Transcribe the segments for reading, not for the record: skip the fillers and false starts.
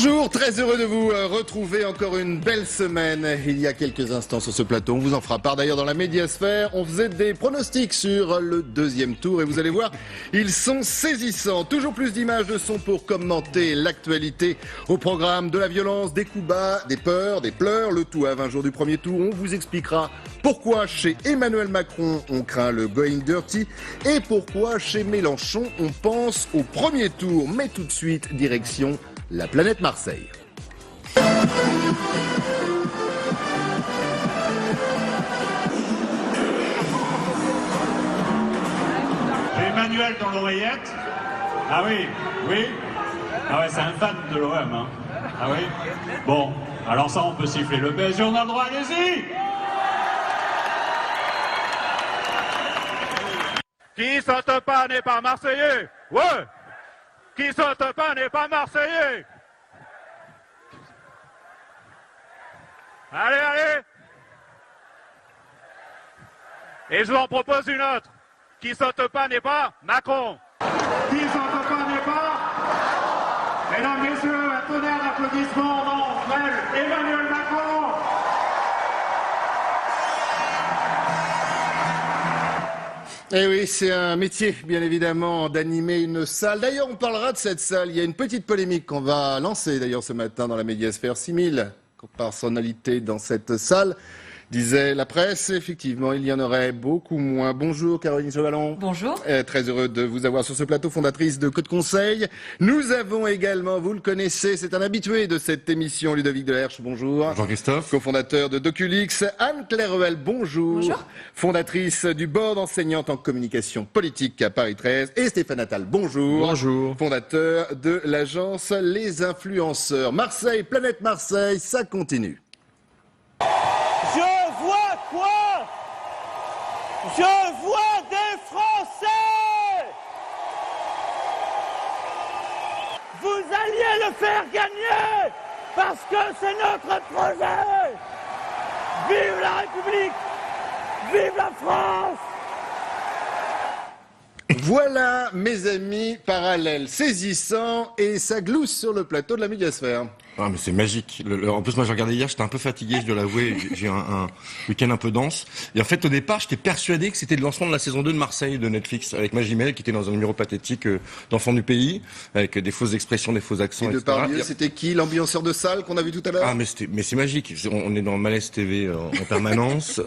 Bonjour, très heureux de vous retrouver encore une belle semaine. Il y a quelques instants sur ce plateau, on vous en fera part d'ailleurs dans la médiasphère. On faisait des pronostics sur le deuxième tour et vous allez voir, ils sont saisissants. Toujours plus d'images de son pour commenter l'actualité au programme de la violence, des coups bas, des peurs, des pleurs. Le tout à 20 jours du premier tour. On vous expliquera pourquoi chez Emmanuel Macron on craint le going dirty et pourquoi chez Mélenchon on pense au premier tour. Mais tout de suite, direction la planète Marseille. Emmanuel dans l'oreillette. Ah oui, oui. Ah ouais, c'est un fan de l'OM, hein. Ah oui. Bon, alors ça, on peut siffler le PSG, on a le droit, allez-y. Qui saute pas n'est pas Marseillais. Ouais. Qui saute pas n'est pas Marseillais. Allez, allez. Et je vous en propose une autre. Qui saute pas n'est pas Macron. Qui saute pas n'est pas. Mesdames, messieurs, un tonnerre d'applaudissements en nom Emmanuel Macron. Eh oui, c'est un métier, bien évidemment, d'animer une salle. D'ailleurs, on parlera de cette salle. Il y a une petite polémique qu'on va lancer, d'ailleurs, ce matin dans la médiasphère. 6000 personnalités dans cette salle, disait la presse. Effectivement, il y en aurait beaucoup moins. Bonjour, Caroline Chevalon. Bonjour. Très heureux de vous avoir sur ce plateau, fondatrice de Code Conseil. Nous avons également, vous le connaissez, c'est un habitué de cette émission, Ludovic Delerche. Bonjour. Bonjour Christophe. Cofondateur de Doculix. Anne-Claire Ruel, bonjour. Bonjour. Fondatrice du board enseignante en communication politique à Paris 13. Et Stéphane Attal, bonjour. Bonjour. Fondateur de l'agence Les Influenceurs. Marseille, planète Marseille, ça continue. Je vois quoi? Je vois des Français! Vous alliez le faire gagner parce que c'est notre projet! Vive la République! Vive la France! Voilà, mes amis, parallèles saisissants et ça glousse sur le plateau de la médiasphère. Ah mais c'est magique. En plus moi j'ai regardé hier, j'étais un peu fatigué, je dois l'avouer, j'ai un week-end un peu dense. Et en fait au départ j'étais persuadé que c'était le lancement de la saison 2 de Marseille de Netflix avec Magimel qui était dans un numéro pathétique d'Enfants du pays avec des fausses expressions, des faux accents, Et de etc. Pardieu, c'était qui l'ambianceur de salle qu'on a vu tout à l'heure? Ah mais c'est magique. On est dans Malaise TV en permanence.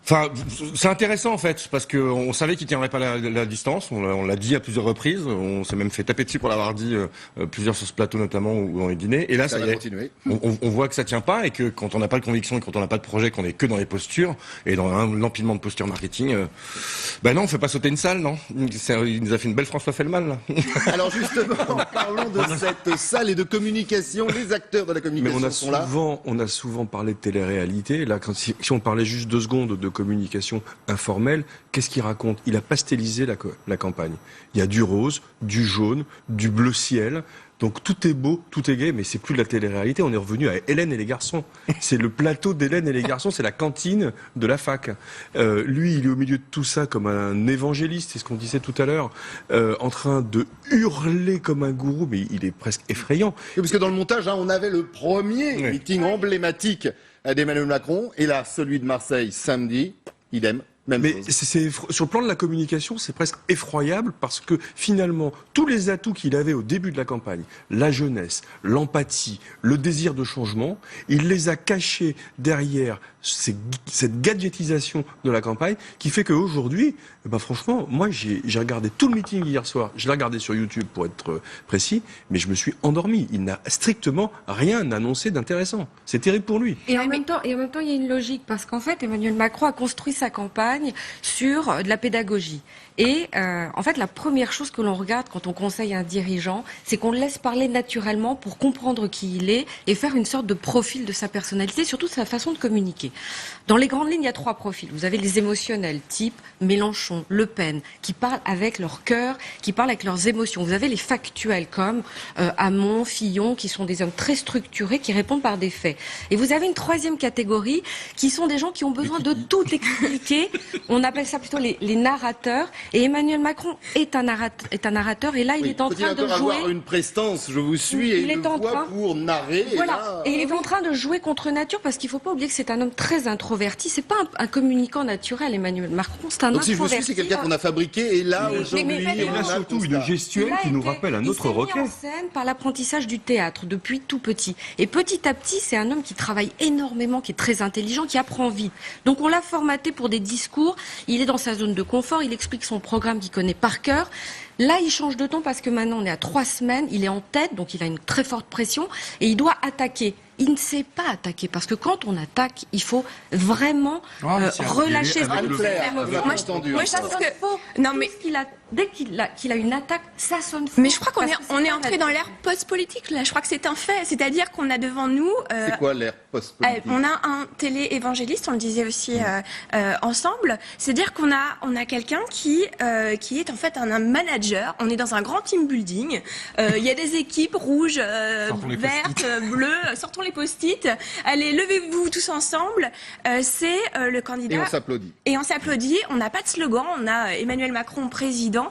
Enfin, c'est intéressant en fait, parce que on savait qu'il tiendrait pas la distance. On l'a dit à plusieurs reprises. On s'est même fait taper dessus pour l'avoir dit plusieurs sur ce plateau notamment ou dans les dîners. Et là, ça y est. On voit que ça tient pas et que quand on n'a pas de conviction et quand on n'a pas de projet, qu'on est que dans les postures et dans l'empilement de postures marketing, ben non, on fait pas sauter une salle, non. Il nous a fait une belle François Fellman là. Alors justement, parlons de cette salle et de communication. Les acteurs de la communication sont là. On a souvent parlé de télé-réalité. Là, si on parlait juste 2 secondes de communication informelle, qu'est-ce qu'il raconte? Il a pastelisé la campagne. Il y a du rose, du jaune, du bleu ciel. Donc tout est beau, tout est gai, mais c'est plus de la télé-réalité. On est revenu à Hélène et les garçons. C'est le plateau d'Hélène et les garçons, c'est la cantine de la fac. Lui, il est au milieu de tout ça comme un évangéliste, c'est ce qu'on disait tout à l'heure, en train de hurler comme un gourou, mais il est presque effrayant. Oui, parce que dans le montage, on avait le premier meeting emblématique d'Emmanuel Macron, et là, celui de Marseille, samedi, idem. Mais sur le plan de la communication, c'est presque effroyable parce que finalement, tous les atouts qu'il avait au début de la campagne, la jeunesse, l'empathie, le désir de changement, il les a cachés derrière cette gadgetisation de la campagne qui fait qu'aujourd'hui, franchement, moi j'ai regardé tout le meeting hier soir, je l'ai regardé sur YouTube pour être précis, mais je me suis endormi. Il n'a strictement rien annoncé d'intéressant. C'est terrible pour lui. Et en même temps, il y a une logique parce qu'en fait, Emmanuel Macron a construit sa campagne sur de la pédagogie. Et en fait, la première chose que l'on regarde quand on conseille un dirigeant, c'est qu'on le laisse parler naturellement pour comprendre qui il est et faire une sorte de profil de sa personnalité, surtout de sa façon de communiquer. Dans les grandes lignes, il y a 3 profils. Vous avez les émotionnels, type Mélenchon, Le Pen, qui parlent avec leur cœur, qui parlent avec leurs émotions. Vous avez les factuels, comme Hamon, Fillon, qui sont des hommes très structurés, qui répondent par des faits. Et vous avez une 3e catégorie, qui sont des gens qui ont besoin de tout expliquer. On appelle ça plutôt les narrateurs. Et Emmanuel Macron est un narrateur. Et là, il est en train de jouer... avoir une prestance, je vous suis, et une voix pour narrer. Voilà. Et il est en train de jouer contre nature, parce qu'il ne faut pas oublier que c'est un homme très introverti. C'est pas un communicant naturel, Emmanuel Macron. C'est un Donc si je vous introverti. suis, c'est quelqu'un qu'on a fabriqué, et là, aujourd'hui, il a surtout une gestuelle qui nous rappelle un autre requin. Il s'est mis en scène par l'apprentissage du théâtre depuis tout petit. Et petit à petit, c'est un homme qui travaille énormément, qui est très intelligent, qui apprend vite. Donc on l'a formaté pour des discours. Il est dans sa zone de confort. Il explique son programme qu'il connaît par cœur. Là, il change de ton parce que maintenant, on est à 3 semaines. Il est en tête, donc il a une très forte pression et il doit attaquer. Il ne sait pas attaquer parce que quand on attaque, il faut vraiment relâcher ce Moi, je pense que non, mais dès qu'il a une attaque, ça sonne faux. Mais je crois qu'on est entré dans l'ère post-politique. Là, je crois que c'est un fait. C'est-à-dire qu'on a devant nous. C'est quoi l'ère post-politique? On a un télé-évangéliste. On le disait aussi ensemble. C'est-à-dire qu'on a quelqu'un qui est en fait un manager. On est dans un grand team building. Il y a des équipes rouges, vertes, bleues. Sortons les post-it. Allez, levez-vous tous ensemble. C'est le candidat. Et on s'applaudit. Et on s'applaudit. On n'a pas de slogan. On a Emmanuel Macron président.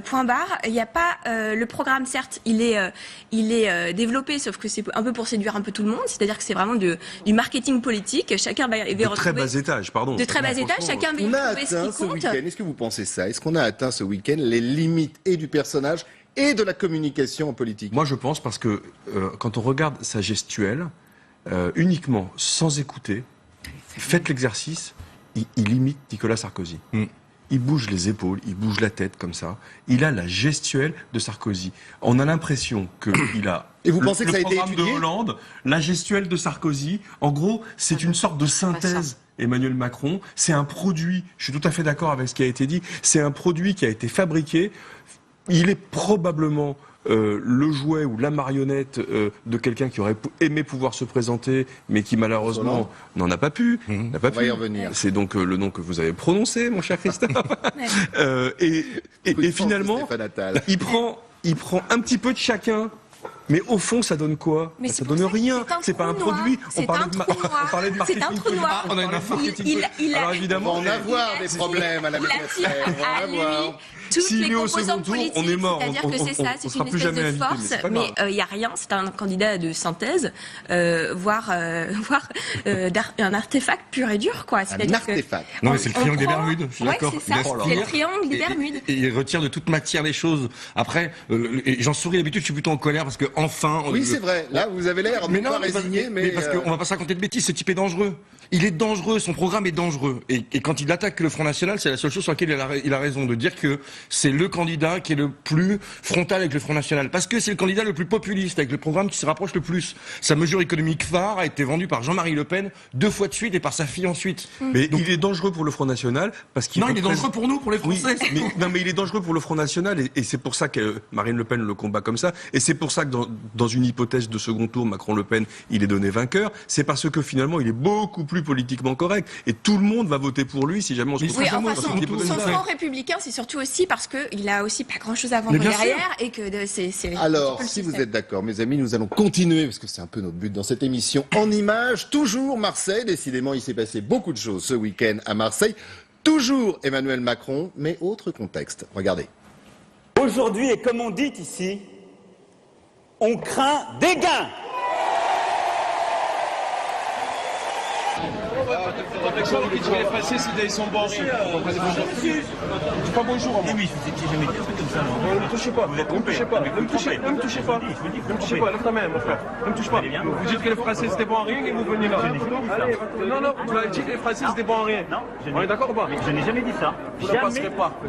Point barre. Il n'y a pas le programme. Certes, il est développé, sauf que c'est un peu pour séduire un peu tout le monde. C'est-à-dire que c'est vraiment du marketing politique. Chacun va retrouver de très bas étage, pardon. De très bas étage. Chacun va On a trouver ce atteint qui ce compte. week-end. Est-ce que vous pensez ça? Est-ce qu'on a atteint ce week-end les limites et du personnage et de la communication en politique? Moi, je pense parce que quand on regarde sa gestuelle, uniquement sans écouter, faites l'exercice, il imite Nicolas Sarkozy. Il bouge les épaules, il bouge la tête comme ça. Il a la gestuelle de Sarkozy. On a l'impression qu'il a Et vous pensez que ça a été programme de étudié Hollande, la gestuelle de Sarkozy. En gros, c'est une sorte de synthèse. Emmanuel Macron, c'est un produit, je suis tout à fait d'accord avec ce qui a été dit, c'est un produit qui a été fabriqué. Il est probablement le jouet ou la marionnette de quelqu'un qui aurait aimé pouvoir se présenter, mais qui malheureusement n'en a pas pu. N'a pas On va y revenir. C'est donc le nom que vous avez prononcé, mon cher Christophe. Et finalement, il prend un petit peu de chacun. Mais au fond, ça donne quoi? Mais ça donne rien. C'est pas un produit. On parlait de marketing. C'est un trou noir. On a une marketing. Alors évidemment, on va en avoir des problèmes à la médiation. On va en avoir. Toutes S'il les est au second composantes tour, politiques, on est mort. c'est-à-dire que c'est ça, c'est sera une plus espèce jamais de invité, force, mais c'est pas mais grave. il y a rien, c'est un candidat de synthèse, voire un artefact pur et dur, quoi. Un artefact. Non, mais c'est le triangle des Bermudes, je suis d'accord. Ouais, c'est ça, c'est le triangle des Bermudes. Et il retire de toute matière les choses. Après, et j'en souris d'habitude, je suis plutôt en colère parce que enfin. Oui, c'est vrai. Là, vous avez l'air non pas résigné, mais parce qu'on va pas se raconter de bêtises. Ce type est dangereux. Il est dangereux. Son programme est dangereux. Et quand il attaque le Front National, c'est la seule chose sur laquelle il a raison de dire que c'est le candidat qui est le plus frontal avec le Front National. Parce que c'est le candidat le plus populiste, avec le programme qui se rapproche le plus. Sa mesure économique phare a été vendue par Jean-Marie Le Pen 2 fois de suite et par sa fille ensuite. Mais donc, il est dangereux pour le Front National parce qu'il. Non, il est dangereux pour nous, pour les Français. Oui, mais il est dangereux pour le Front National et c'est pour ça que Marine Le Pen le combat comme ça. Et c'est pour ça que dans une hypothèse de second tour, Macron-Le Pen, il est donné vainqueur. C'est parce que finalement, il est beaucoup plus politiquement correct et tout le monde va voter pour lui si jamais on se retrouve. Oui, enfin, son front républicain, c'est surtout aussi parce qu'il a aussi pas grand-chose à vendre derrière et que c'est. Alors, si vous êtes d'accord, mes amis, nous allons continuer parce que c'est un peu notre but dans cette émission en images. Toujours Marseille. Décidément, il s'est passé beaucoup de choses ce week-end à Marseille. Toujours Emmanuel Macron, mais autre contexte. Regardez. Aujourd'hui, et comme on dit ici, on craint des gains. Les Français, ils sont bons. Pas bonjour. Oui, je vous ai jamais dit un truc comme ça. Ne me touchez pas. Ne me touchez pas. Ne me touchez pas. Ne me touchez pas. Ne me touchez pas. Lève ta main, mon frère. Ne me touche pas. Vous dites que les Français, c'était bon à rien et vous venez là. Allez, non, tu m'as dit que les Français, c'était bon à rien. Non, on est d'accord ou pas? Je n'ai jamais dit ça. Vous ne passerez pas.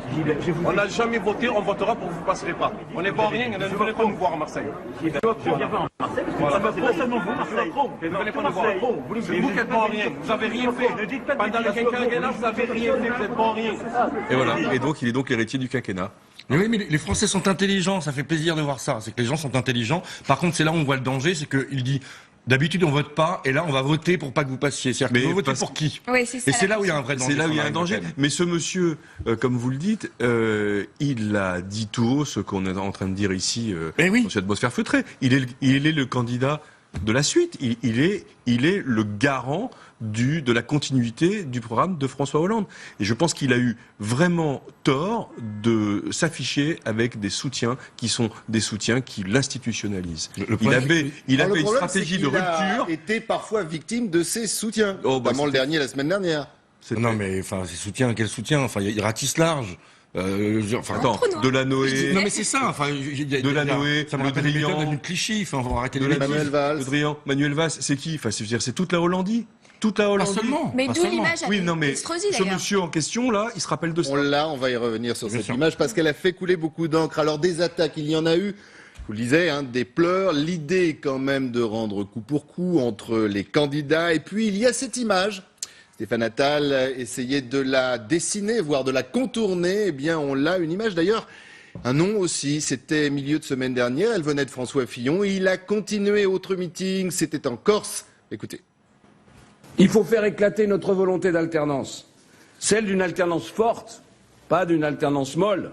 On n'a jamais voté, on votera pour que vous ne passerez pas. On n'est bon à rien et ne venez pas nous voir à Marseille. Je viens pas à Marseille. C'est pas seulement vous, Marseille. Ne venez pas nous voir. Vous n'êtes bon à rien. Vous n'avez rien fait. Pendant le quinquennat, vous n'avez rien fait. Vous n'êtes bon à rien. Et voilà. Et donc, il est donc l'héritier du quinquennat. Mais oui, mais les Français sont intelligents, ça fait plaisir de voir ça. C'est que les gens sont intelligents. Par contre, c'est là où on voit le danger, c'est qu'il dit D'habitude, on vote pas, et là, on va voter pour pas que vous passiez. C'est-à-dire que vous votez pour qui? Oui, c'est ça. Et c'est là où il y a un vrai danger. C'est là où il y a un danger. Mais ce monsieur, comme vous le dites, il a dit tout haut ce qu'on est en train de dire ici dans cette atmosphère feutrée. Il est le candidat de la suite. Il est le garant de la continuité du programme de François Hollande. Et je pense qu'il a eu vraiment tort de s'afficher avec des soutiens qui sont des soutiens qui l'institutionnalisent. Il avait une stratégie de rupture. Il a été parfois victime de ses soutiens, notamment le dernier la semaine dernière. Non mais enfin, ses soutiens, quel soutien? Enfin, il ratisse large. Attends, Delanoë. Non mais c'est ça. Enfin, Delanoë, ça me rappelle les méthodes de Clichy. Enfin, on va arrêter les Manuel Valls. Le Drian. Manuel Valls, c'est qui? Enfin, c'est toute la Hollandie. Toute la Hollandie. Pas seulement. Mais d'où l'image à Estrosi, ce d'ailleurs. monsieur en question, là, il se rappelle de ça. On va y revenir sur cette image parce qu'elle a fait couler beaucoup d'encre. Alors des attaques, il y en a eu. Je vous le disais, des pleurs. L'idée quand même de rendre coup pour coup entre les candidats. Et puis il y a cette image. Stéphane Attal essayait de la dessiner, voire de la contourner. Eh bien, on l'a, une image d'ailleurs. Un nom aussi, c'était milieu de semaine dernière. Elle venait de François Fillon. Il a continué autre meeting. C'était en Corse. Écoutez. Il faut faire éclater notre volonté d'alternance, celle d'une alternance forte, pas d'une alternance molle.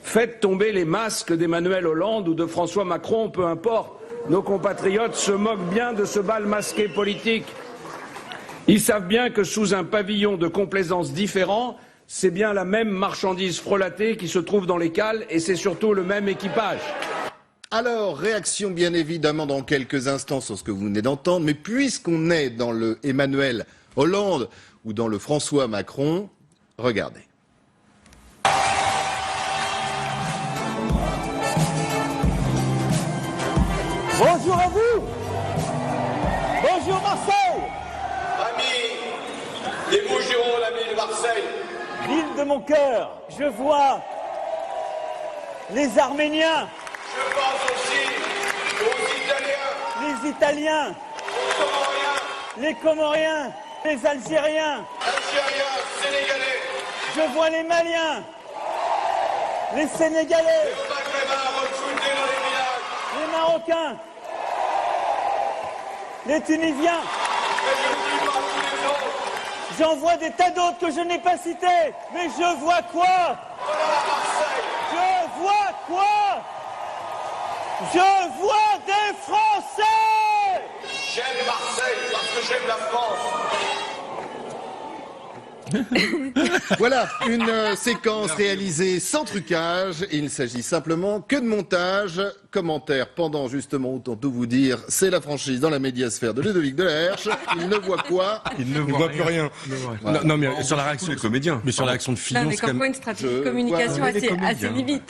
Faites tomber les masques d'Emmanuel Hollande ou de François Macron, peu importe. Nos compatriotes se moquent bien de ce bal masqué politique. Ils savent bien que sous un pavillon de complaisance différent, c'est bien la même marchandise frelatée qui se trouve dans les cales et c'est surtout le même équipage. Alors, réaction bien évidemment dans quelques instants sur ce que vous venez d'entendre, mais puisqu'on est dans le Emmanuel Hollande ou dans le François Macron, regardez. Bonjour à vous. Bonjour Marseille. Amis des Bouches-du-Rhône, amis de Marseille. Ville de mon cœur, je vois les Arméniens. Je pense aussi aux Italiens. Les Italiens. Aux Comoriens. Les Comoriens. Les Algériens. Algériens, Sénégalais. Je vois les Maliens. Les Sénégalais. Les Maghrébins recrutés dans les villages. Les Marocains. Les Tunisiens. Et je n'oublie pas tous les autres. J'en vois des tas d'autres que je n'ai pas cités. Mais je vois quoi? Voilà Marseille. Je vois quoi? Je vois des Français. J'aime Marseille parce que j'aime la France. Voilà, une séquence réalisée sans trucage. Il ne s'agit simplement que de montage. Commentaire pendant justement, autant tout vous dire, c'est la franchise dans la médiasphère de Ludovic Delaherche. Il ne voit quoi? Il ne voit plus rien. Voilà. Non, mais sur la réaction des comédiens. Mais sur la réaction de Fillon, Non, mais c'est quand comme quoi même... une stratégie de communication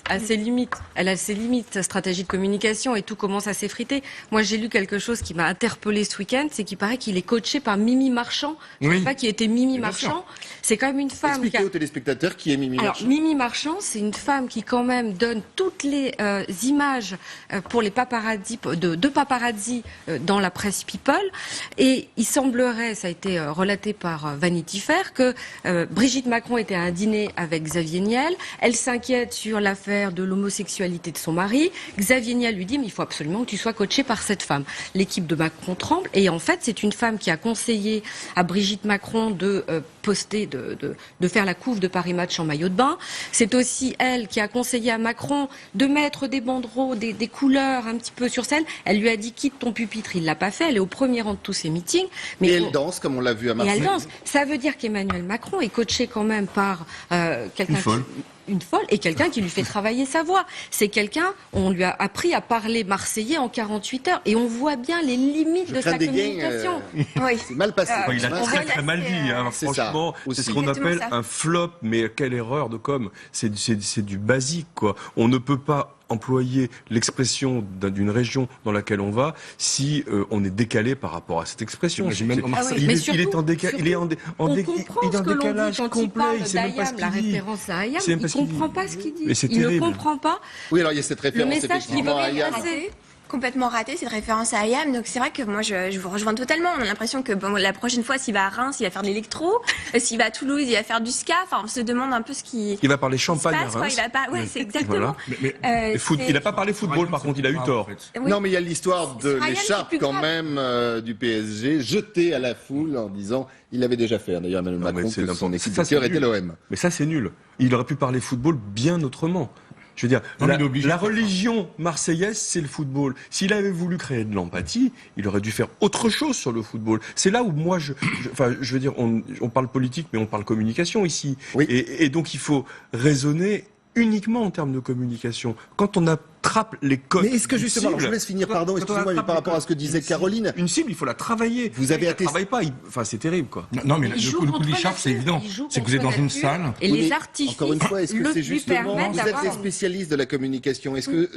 assez limite. Elle a ses limites, sa stratégie de communication, et tout commence à s'effriter. Moi, j'ai lu quelque chose qui m'a interpellé ce week-end, c'est qu'il paraît qu'il est coaché par Mimi Marchand. Je ne sais pas qui était Mimi Marchand. C'est quand même une femme. Expliquez aux téléspectateurs qui est Mimi Marchand. Alors, Mimi Marchand, c'est une femme qui quand même donne toutes les images pour les paparazzi, de paparazzi dans la presse People. Et il semblerait, ça a été relaté par Vanity Fair, que Brigitte Macron était à un dîner avec Xavier Niel. Elle s'inquiète sur l'affaire de l'homosexualité de son mari. Xavier Niel lui dit, mais il faut absolument que tu sois coaché par cette femme. L'équipe de Macron tremble. Et en fait, c'est une femme qui a conseillé à Brigitte Macron de poster, de faire la couve de Paris Match en maillot de bain. C'est aussi elle qui a conseillé à Macron de mettre des banderoles, des couleurs un petit peu sur scène. Elle lui a dit quitte ton pupitre, il l'a pas fait. Elle est au premier rang de tous ses meetings. Mais et elle danse comme on l'a vu à Marseille. Et elle danse. Ça veut dire qu'Emmanuel Macron est coaché quand même par quelqu'un une folle et quelqu'un qui lui fait travailler sa voix. C'est quelqu'un, on lui a appris à parler marseillais en 48 heures et on voit bien les limites de sa communication. Oui. C'est mal passé. Il a très mal dit, hein, franchement. C'est ce qu'on appelle un flop, mais quelle erreur de com. C'est du basique, quoi. On ne peut pas employer l'expression d'une région dans laquelle on va si on est décalé par rapport à cette expression. Il est en décalage complet. Il sait même pas ce qu'il dit. Il ne comprend pas ce qu'il dit. Il ne comprend pas. Oui, alors il y a cette référence effectivement à Ayam. complètement raté cette référence à IAM, donc c'est vrai que moi je vous rejoins totalement. On a l'impression que bon, la prochaine fois, s'il va à Reims, il va faire de l'électro, s'il va à Toulouse, il va faire du ska. Enfin, on se demande un peu ce qui. Il va parler champagne à passe, quoi. Reims. Il va pas. Ouais, c'est exactement. Voilà. Il n'a pas parlé football, par contre, il a eu tort. Oui. Non, mais il y a l'histoire de Ryan, l'écharpe c'est plus quand grave. même du PSG, jetée à la foule en disant, il l'avait déjà fait, hein, d'ailleurs Emmanuel Macron, que son équipe de cœur était l'OM. Mais ça, c'est nul. Il aurait pu parler football bien autrement. Je veux dire, la religion marseillaise, c'est le football. S'il avait voulu créer de l'empathie, il aurait dû faire autre chose sur le football. C'est là où moi, je veux dire, on parle politique, mais on parle communication ici. Oui. Et donc, il faut raisonner uniquement en termes de communication. Quand on attrape les codes. Mais est-ce que justement, alors je vous laisse finir, pardon, excusez-moi, mais par rapport à ce que disait Caroline. Une cible, il faut la travailler. Vous avez attesté. travaille pas, enfin, c'est terrible, quoi. Non, mais le coup de l'écharpe, c'est évident. C'est que vous êtes dans une salle. Et Oui, les mais artistes. encore une fois, est-ce que c'est justement, vous êtes des spécialistes de la communication, est-ce que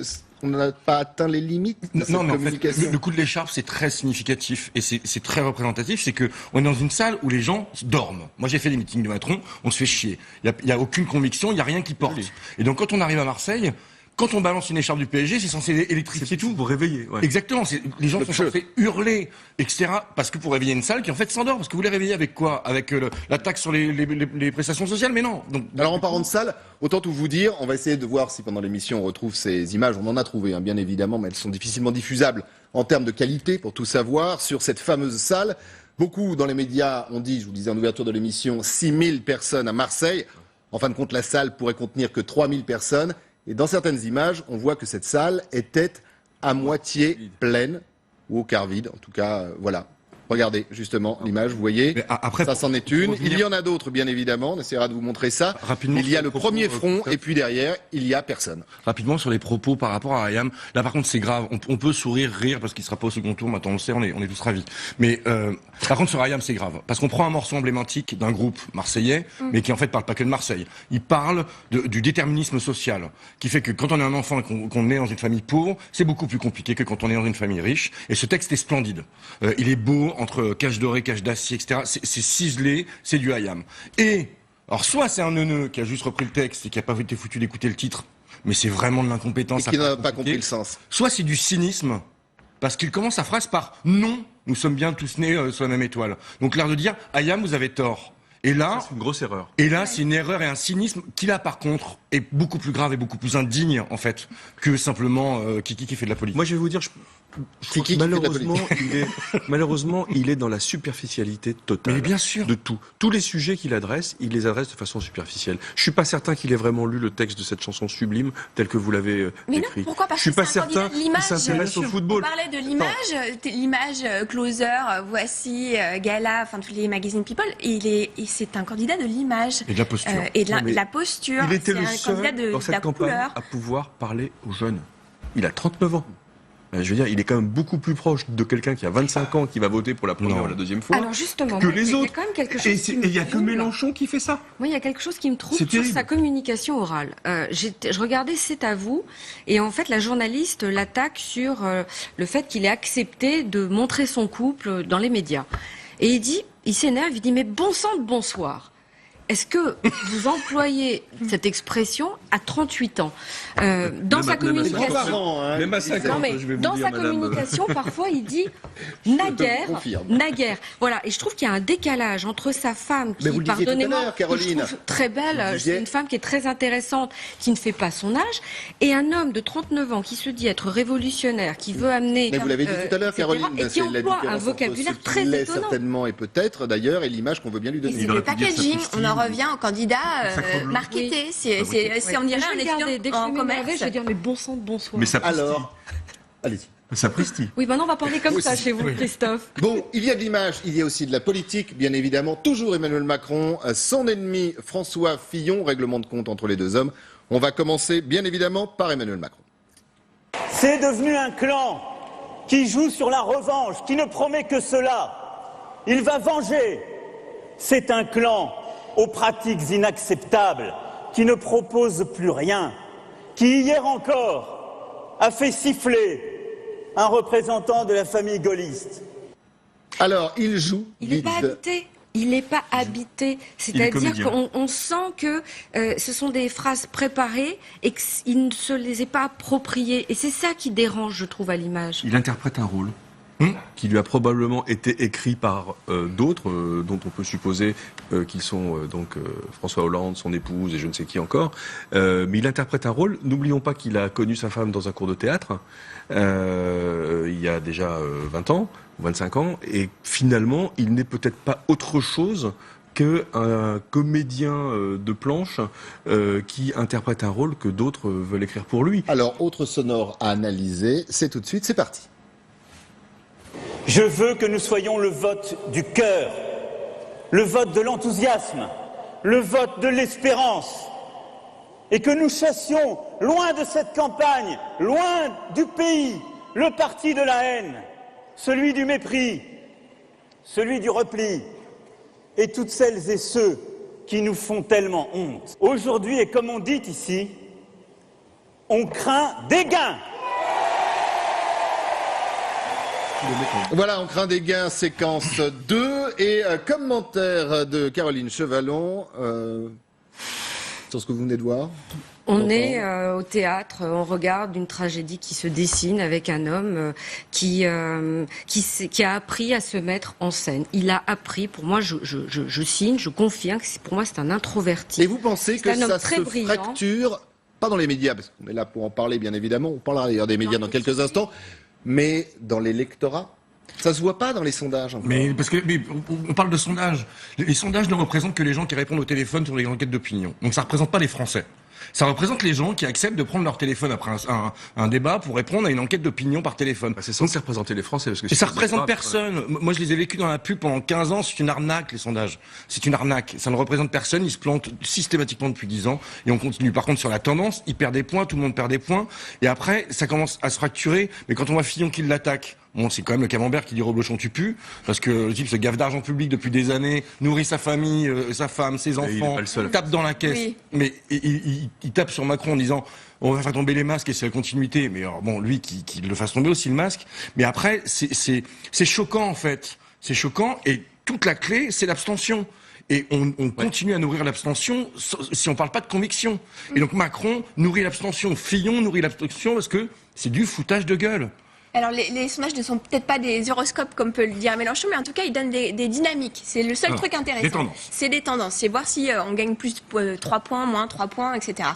on n'a pas atteint les limites de cette Non, mais en fait, communication le coup de l'écharpe, c'est très significatif et c'est très représentatif. C'est que on est dans une salle où les gens dorment. Moi, j'ai fait des meetings de Macron, on se fait chier. Il y a aucune conviction, il y a rien qui porte. Oui. Et donc, quand on arrive à Marseille, quand on balance une écharpe du PSG, c'est censé électrifier tout. Pour réveiller. Ouais. Exactement. Les gens sont censés hurler, etc. Parce que pour réveiller une salle qui en fait s'endort. Parce que vous les réveillez avec quoi? Avec la taxe sur les prestations sociales? Mais non. Donc, Alors en parlant de salle, autant tout vous dire, on va essayer de voir si pendant l'émission on retrouve ces images. On en a trouvé, hein, bien évidemment, mais elles sont difficilement diffusables en termes de qualité, pour tout savoir, sur cette fameuse salle. Beaucoup dans les médias ont dit, je vous disais en ouverture de l'émission, 6000 personnes à Marseille. En fin de compte, la salle pourrait contenir que 3000 personnes. Et dans certaines images, on voit que cette salle était à moitié pleine, ou au quart vide. En tout cas, voilà. Regardez, justement, l'image, vous voyez. Après, ça, c'en est une. Il y en a d'autres, bien évidemment. On essaiera de vous montrer ça. Rapidement, Il y a le premier front, et puis derrière, il y a personne. Rapidement sur les propos par rapport à Ayam. Là, par contre, c'est grave. On peut sourire, rire, parce qu'il sera pas au second tour. Maintenant, on le sait, on est tous ravis. Mais par contre, sur Ayam, c'est grave. Parce qu'on prend un morceau emblématique d'un groupe marseillais, mais qui en fait parle pas que de Marseille. Il parle du déterminisme social, qui fait que quand on est un enfant et qu'on est dans une famille pauvre, c'est beaucoup plus compliqué que quand on est dans une famille riche. Et ce texte est splendide. Il est beau, entre cache doré, cache d'acier, etc. C'est ciselé, c'est du Ayam. Et alors, soit c'est un neuneu qui a juste repris le texte et qui a pas été foutu d'écouter le titre, mais c'est vraiment de l'incompétence. Et qui n'a pas compris le sens. Soit c'est du cynisme, parce qu'il commence sa phrase par « Non, nous sommes bien tous nés sur la même étoile ». Donc l'air de dire « Ayam, vous avez tort ». Et là, c'est une grosse erreur. Et là, c'est une erreur et un cynisme qui, là, par contre, est beaucoup plus grave et beaucoup plus indigne, en fait, que simplement Kiki qui fait de la politique. Moi, je vais vous dire, malheureusement, il est dans la superficialité totale. Mais bien sûr. De tout. Tous les sujets qu'il adresse, il les adresse de façon superficielle. Je suis pas certain qu'il ait vraiment lu le texte de cette chanson sublime, tel que vous l'avez écrit. Mais non, pourquoi? Parce je suis que pas c'est un candidat certain de l'image. qu'il s'intéresse au football. On parlait de l'image Closer, Voici, Gala, enfin tous les magazines People. Et c'est un candidat de l'image. Et de la posture. Et de la posture. Il était le un seul candidat de dans cette la campagne couleur. à pouvoir parler aux jeunes. Il a 39 ans. Je veux dire, il est quand même beaucoup plus proche de quelqu'un qui a 25 ans qui va voter pour la première ou la deuxième fois Alors justement, que les autres. Il y a quand même quelque chose Et il y a que Mélenchon qui fait ça. Oui, il y a quelque chose qui me trouble C'est sur terrible. sa communication orale. Je regardais C'est à vous, et en fait, la journaliste l'attaque sur le fait qu'il ait accepté de montrer son couple dans les médias. Et il s'énerve, il dit, mais bon sang de bonsoir. Est-ce que vous employez cette expression à 38 ans dans sa communication? Même à 50, Non, mais je vais vous dans dire, sa madame. communication, parfois, il dit naguère. Voilà. Et je trouve qu'il y a un décalage entre sa femme, qui, Mais vous le disiez tout à pardonnez-moi, l'heure, que je Caroline. trouve très belle, Vous disiez- c'est une femme qui est très intéressante, qui ne fait pas son âge, et un homme de 39 ans qui se dit être révolutionnaire, qui veut amener. Mais vous l'avez dit tout à l'heure, etc., Caroline, et c'est qui la emploie un différence vocabulaire entre ce très qu'il est étonnant. certainement et peut-être d'ailleurs, et l'image qu'on veut bien lui Et donner. c'est le packaging, on en revient au candidat marketé. C'est on dirait un étudiant dès que en je commerce. je vais dire mais bon sang de bonsoir. Mais ça Alors, allez-y. Sapristi. Oui, maintenant on va parler comme ça chez vous, Christophe. Bon, il y a de l'image, il y a aussi de la politique, bien évidemment. Toujours Emmanuel Macron, son ennemi François Fillon, règlement de compte entre les deux hommes. On va commencer, bien évidemment, par Emmanuel Macron. C'est devenu un clan qui joue sur la revanche, qui ne promet que cela. Il va venger. C'est un clan aux pratiques inacceptables, qui ne propose plus rien, qui hier encore a fait siffler un représentant de la famille gaulliste. Alors, il joue Il n'est vide. pas habité. Il n'est pas habité, c'est-à-dire comédien. qu'on sent que ce sont des phrases préparées et qu'il ne se les est pas appropriées. Et c'est ça qui dérange, je trouve, à l'image. Il interprète un rôle qui lui a probablement été écrit par d'autres, dont on peut supposer qu'ils sont François Hollande, son épouse et je ne sais qui encore. Mais il interprète un rôle. N'oublions pas qu'il a connu sa femme dans un cours de théâtre il y a déjà 20 ans, 25 ans, et finalement, il n'est peut-être pas autre chose qu'un comédien de planche qui interprète un rôle que d'autres veulent écrire pour lui. Alors, autre sonore à analyser, c'est tout de suite, c'est parti. Je veux que nous soyons le vote du cœur, le vote de l'enthousiasme, le vote de l'espérance, et que nous chassions, loin de cette campagne, loin du pays, le parti de la haine, celui du mépris, celui du repli, et toutes celles et ceux qui nous font tellement honte. Aujourd'hui, et comme on dit ici, on craint des gains. Voilà, on craint des gains, séquence 2, et commentaire de Caroline Chevalon sur ce que vous venez de voir. On est au théâtre, on regarde une tragédie qui se dessine avec un homme qui a appris à se mettre en scène. Il a appris, pour moi, je signe, je confirme que pour moi c'est un introverti. Et vous pensez que ça se fracture, pas dans les médias, parce qu'on est là pour en parler bien évidemment, on parlera d'ailleurs des médias dans quelques instants, mais dans l'électorat? Ça se voit pas dans les sondages encore. Mais on parle de sondages. Les sondages ne représentent que les gens qui répondent au téléphone sur les enquêtes d'opinion. Donc ça représente pas les Français. Ça représente les gens qui acceptent de prendre leur téléphone après un débat pour répondre à une enquête d'opinion par téléphone. C'est censé représenter les Français. Parce que et ça représente personne. Moi, je les ai vécus dans la pub pendant 15 ans. C'est une arnaque, les sondages. C'est une arnaque. Ça ne représente personne. Ils se plantent systématiquement depuis 10 ans. Et on continue. Par contre, sur la tendance, ils perdent des points. Tout le monde perd des points. Et après, ça commence à se fracturer. Mais quand on voit Fillon qui l'attaque, bon, c'est quand même le camembert qui dit Reblochon tu pues, parce que le type se gaffe d'argent public depuis des années, nourrit sa famille, sa femme, ses enfants, tape dans la caisse. Oui. Mais il tape sur Macron en disant on va faire tomber les masques et c'est la continuité. Mais alors, bon, lui qui le fasse tomber aussi le masque. Mais après, c'est choquant en fait. C'est choquant et toute la clé, c'est l'abstention. Et on continue à nourrir l'abstention si on parle pas de conviction. Et donc Macron nourrit l'abstention, Fillon nourrit l'abstention parce que c'est du foutage de gueule. Alors les sondages ne sont peut-être pas des horoscopes comme peut le dire Mélenchon, mais en tout cas ils donnent des dynamiques. C'est le seul truc intéressant. Des tendances. C'est des tendances. C'est voir si on gagne plus 3 points, moins 3 points, etc.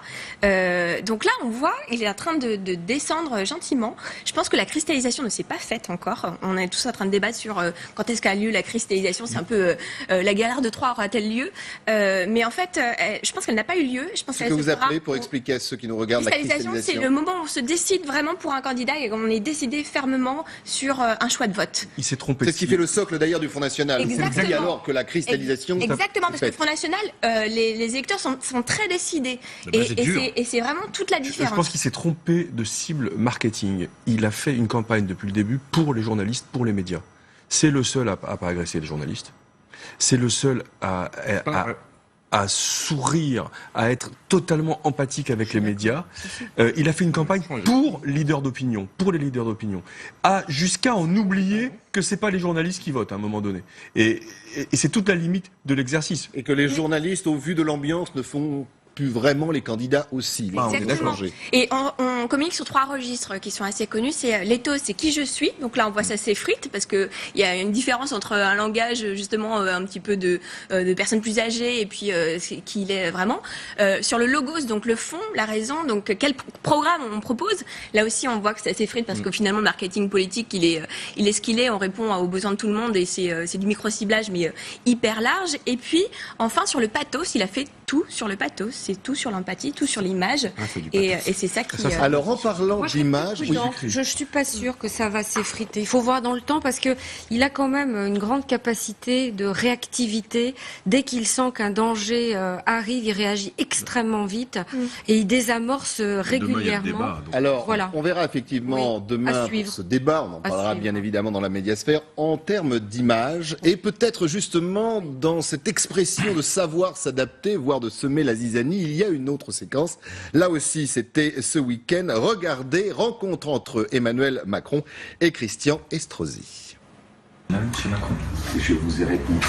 Donc là on voit, il est en train de descendre gentiment. Je pense que la cristallisation ne s'est pas faite encore. On est tous en train de débattre sur quand est-ce qu'a lieu la cristallisation. C'est un peu la galère de Troie aura-t-elle lieu, mais en fait je pense qu'elle n'a pas eu lieu. Je pense ce que vous appelez, pour expliquer à ceux qui nous regardent, la cristallisation, c'est le moment où on se décide vraiment pour un candidat et on est décidé fermement sur un choix de vote. Il s'est trompé. C'est ce qui fait le socle d'ailleurs du Front National. Exactement. C'est alors que la cristallisation. Exactement, parce que le Front National, les électeurs sont très décidés. Et c'est vraiment toute la différence. Je pense qu'il s'est trompé de cible marketing. Il a fait une campagne depuis le début pour les journalistes, pour les médias. C'est le seul à pas agresser les journalistes. C'est le seul à sourire, à être totalement empathique avec les médias. Il a fait une campagne pour les leaders d'opinion, jusqu'à en oublier que c'est pas les journalistes qui votent à un moment donné. Et c'est toute la limite de l'exercice. Et que les journalistes, au vu de l'ambiance, ne font plus vraiment les candidats aussi. Exactement. Et on communique sur 3 registres qui sont assez connus. C'est l'éthos, c'est qui je suis. Donc là, on voit ça s'effrite parce que il y a une différence entre un langage justement un petit peu de personnes plus âgées et puis qui il est vraiment. Sur le logos, donc le fond, la raison, donc quel programme on propose. Là aussi, on voit que ça s'effrite parce que finalement, le marketing politique, il est ce qu'il est. On répond aux besoins de tout le monde et c'est du micro-ciblage mais hyper large. Et puis, enfin, sur le pathos, il a fait tout sur le pathos. C'est tout sur l'empathie, tout sur l'image. Et c'est ça qui... Alors, en parlant d'image... Je ne suis pas sûre que ça va s'effriter. Il faut voir dans le temps parce qu'il a quand même une grande capacité de réactivité. Dès qu'il sent qu'un danger arrive, il réagit extrêmement vite et il désamorce régulièrement. Débat, alors, voilà. On verra effectivement demain pour ce débat. On en parlera bien évidemment dans la médiasphère en termes d'image et peut-être justement dans cette expression de savoir s'adapter, voire de semer la zizanie. Il y a une autre séquence. Là aussi, c'était ce week-end. Regardez, rencontre entre Emmanuel Macron et Christian Estrosi. Là, M. Macron. Je vous ai répondu.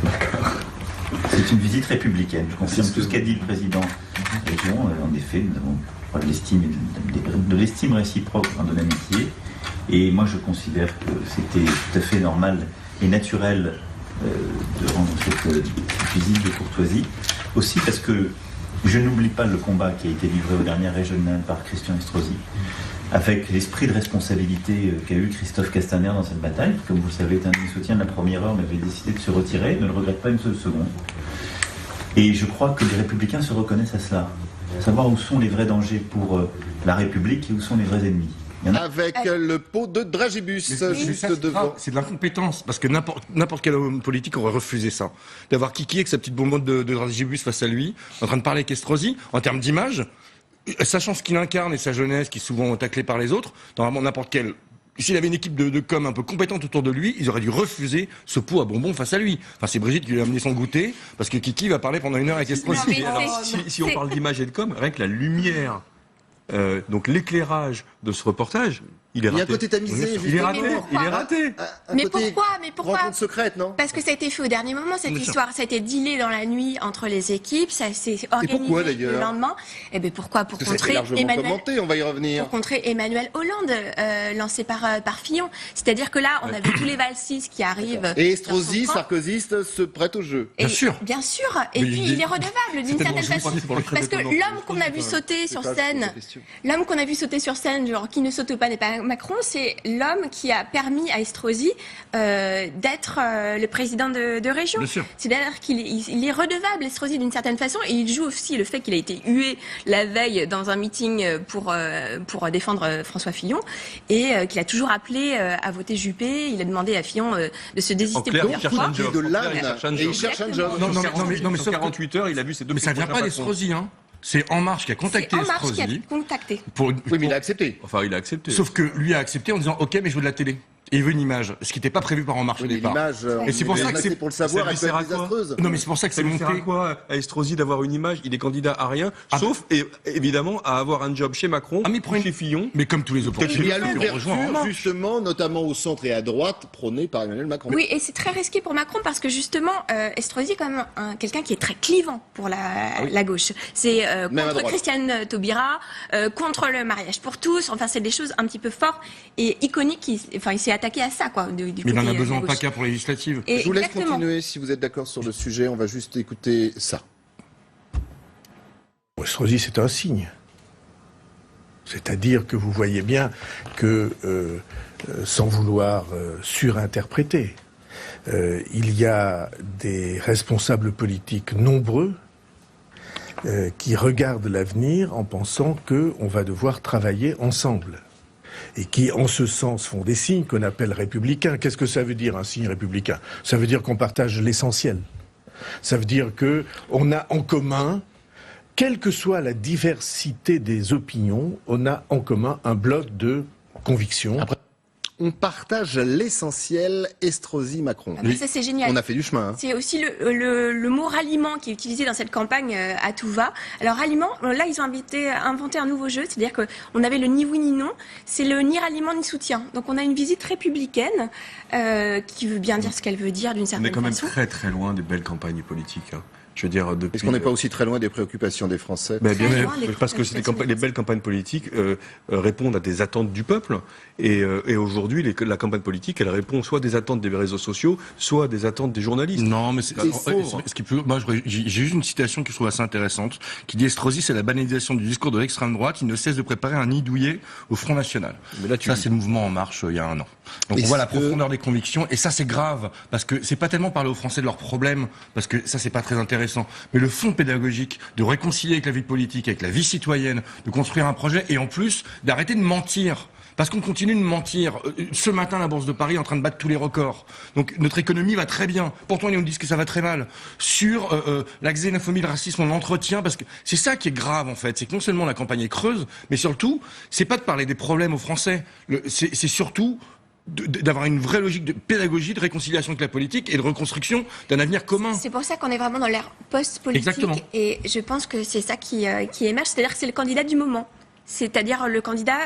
D'accord. C'est une visite républicaine. Je confirme tout ce qu'a dit le président de la région. En effet, nous avons de l'estime réciproque de l'amitié. Et moi, je considère que c'était tout à fait normal et naturel de rendre cette visite de courtoisie. Aussi parce que je n'oublie pas le combat qui a été livré aux dernières régionales par Christian Estrosi, avec l'esprit de responsabilité qu'a eu Christophe Castaner dans cette bataille, qui, comme vous le savez, est un de mes soutiens de la première heure, mais avait décidé de se retirer, ne le regrette pas une seule seconde. Et je crois que les Républicains se reconnaissent à cela, savoir où sont les vrais dangers pour la République et où sont les vrais ennemis. Avec le pot de dragibus juste devant. C'est de l'incompétence, parce que n'importe quel homme politique aurait refusé ça. D'avoir Kiki avec sa petite bonbonne de dragibus face à lui, en train de parler avec Estrosi, en termes d'image, sachant ce qu'il incarne et sa jeunesse, qui est souvent taclée par les autres, normalement n'importe quel... S'il avait une équipe de com un peu compétente autour de lui, ils auraient dû refuser ce pot à bonbons face à lui. Enfin, c'est Brigitte qui lui a amené son goûter, parce que Kiki va parler pendant 1 heure avec Estrosi. Si on parle d'image et de com, rien que la lumière, donc l'éclairage de ce reportage, il est raté. Il y a un côté tamisé. Il est raté. Mais pourquoi Rencontre secrète, non? Parce que ça a été fait au dernier moment, cette histoire. Ça a été dealé dans la nuit entre les équipes, ça s'est organisé le lendemain. Eh bien pourquoi? Pour contrer commenté, on va y revenir. Pour contrer Emmanuel Hollande, lancé par Fillon. C'est-à-dire que là, on a vu tous les valsis qui arrivent. Et Estrosi, sarkozyste, se prête au jeu. Bien sûr. Et puis il est redevable d'une certaine façon. Parce que l'homme qu'on a vu sauter sur scène, genre qui ne saute pas n'est pas Macron, c'est l'homme qui a permis à Estrosi d'être le président de région. C'est-à-dire qu'il est redevable, Estrosi, d'une certaine façon, et il joue aussi le fait qu'il a été hué la veille dans un meeting pour défendre François Fillon, et qu'il a toujours appelé à voter Juppé. Il a demandé à Fillon de se désister plusieurs fois. Il cherche un job. Non, mais sur 48 heures, il a vu ses deux. Mais ça vient pas d'Estrosi, hein. C'est En Marche qui a contacté Estrosi. Oui, mais il a accepté. Enfin, il a accepté. Sauf que lui a accepté en disant OK, mais je veux de la télé. Et il veut une image, ce qui n'était pas prévu par En Marche au départ. Et c'est pour ça que c'est pour le savoir, elle peut être désastreuse. Non, mais c'est pour ça que c'est monté. Ça sert à quoi à Estrosi d'avoir une image? Il est candidat à rien, sauf évidemment à avoir un job chez Macron, chez Fillon. Mais comme tous les autres. Il y a l'ouverture, justement, notamment au centre et à droite, prônée par Emmanuel Macron. Oui, et c'est très risqué pour Macron parce que justement, Estrosi est quand même quelqu'un qui est très clivant pour la gauche. C'est contre Christiane Taubira, contre le mariage pour tous. Enfin, c'est des choses un petit peu fortes et iconiques. Il s'est attaqué à ça, quoi. Mais il en a besoin pas qu'à pour les législatives. Je vous laisse continuer si vous êtes d'accord sur le sujet. On va juste écouter ça. Estrosi, c'est un signe. C'est-à-dire que vous voyez bien que, sans vouloir surinterpréter, il y a des responsables politiques nombreux qui regardent l'avenir en pensant qu'on va devoir travailler ensemble. Et qui, en ce sens, font des signes qu'on appelle républicains. Qu'est-ce que ça veut dire, un signe républicain? Ça veut dire qu'on partage l'essentiel. Ça veut dire qu'on a en commun, quelle que soit la diversité des opinions, on a en commun un bloc de conviction. On partage l'essentiel, Estrosi-Macron. Ah, ça, c'est génial. On a fait du chemin. Hein. C'est aussi le mot ralliement qui est utilisé dans cette campagne à tout va. Alors, ralliement, là, ils ont inventé un nouveau jeu, c'est-à-dire qu'on avait le ni oui ni non, c'est le ni ralliement ni soutien. Donc, on a une visite républicaine qui veut bien dire ce qu'elle veut dire d'une certaine façon. On est quand même très très loin des belles campagnes politiques. Hein. Je veux dire, est-ce qu'on n'est pas aussi très loin des préoccupations des Français? Bien, parce que les belles campagnes politiques répondent à des attentes du peuple. Et aujourd'hui, la campagne politique, elle répond soit à des attentes des réseaux sociaux, soit à des attentes des journalistes. Non, mais moi, j'ai juste une citation que je trouve assez intéressante, qui dit Estrosi, c'est la banalisation du discours de l'extrême droite qui ne cesse de préparer un nid douillet au Front National. Mais là, ça, c'est le mouvement En Marche il y a 1 an. Donc on voit la profondeur des convictions, et ça, c'est grave, parce que c'est pas tellement parler aux Français de leurs problèmes, parce que ça, c'est pas très intéressant. Mais le fond pédagogique, de réconcilier avec la vie politique, avec la vie citoyenne, de construire un projet, et en plus, d'arrêter de mentir. Parce qu'on continue de mentir. Ce matin, la Bourse de Paris est en train de battre tous les records. Donc notre économie va très bien. Pourtant, ils nous disent que ça va très mal. Sur la xénophobie, le racisme, on l'entretient, parce que c'est ça qui est grave, en fait. C'est que non seulement la campagne est creuse, mais surtout, c'est pas de parler des problèmes aux Français. C'est surtout d'avoir une vraie logique de pédagogie, de réconciliation avec la politique et de reconstruction d'un avenir commun. C'est pour ça qu'on est vraiment dans l'ère post-politique. Exactement. Et je pense que c'est ça qui émerge, c'est-à-dire que c'est le candidat du moment. c'est-à-dire le candidat